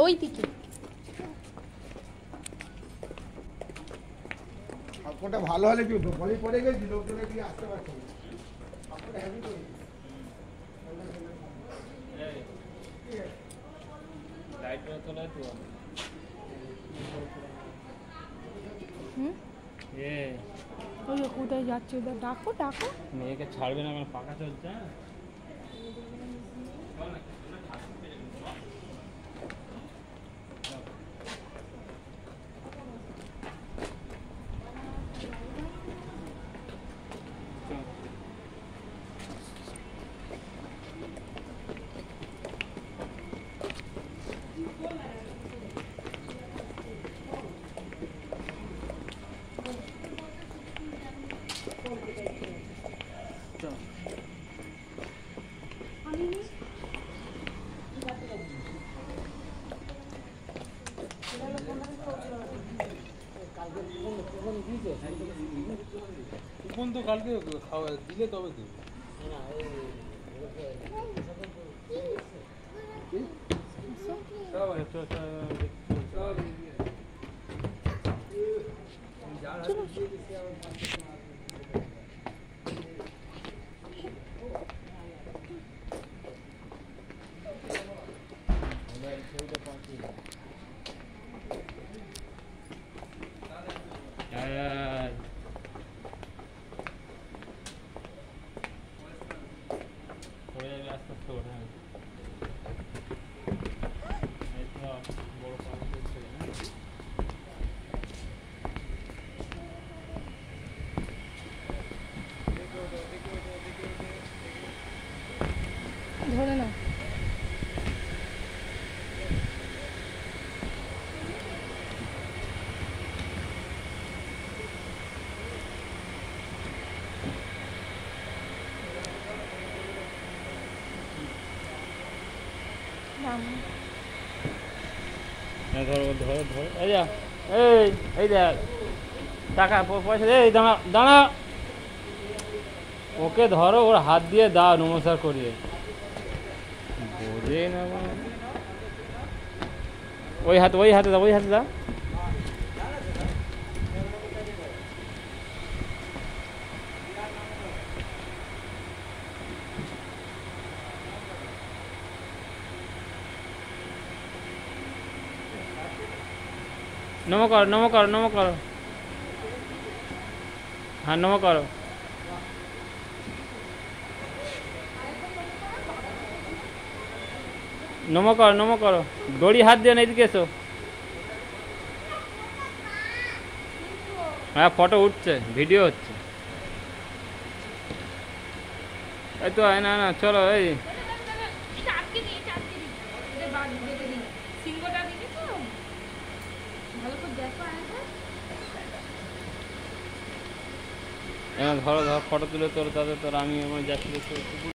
ওই দিকে কোটা ভালো হলে কি বলি পড়ে গেছি লোকজনে কি আসতে পারছে না আপনারা হেভি করে লাইটটা তোলা তো ওই কোথায় যাচ্ছে ওদের ডাকো ডাকো মেয়েকে ছাড়বে না মানে পাকা চলছে কুপন তো কালকে খাওয়া দিলে তবে তো ধরে না ধরো ধরো ধরো এই যা এই দেখ টাকা পয়সা এই দাঁড়া দাঁড়া ওকে ধরো ওর হাত দিয়ে দাও নমস্কার করিয়ে বোঝে না ওই হাতে দাও নম করো হ্যাঁ নম করো নম করো দড়ি হাত দিয়ে না এদিকে এসো হ্যাঁ ফটো উঠছে ভিডিও হচ্ছে এই তো না চলো এই ধরো ফটো তুলে তোর আমি আমার যাচ্ছি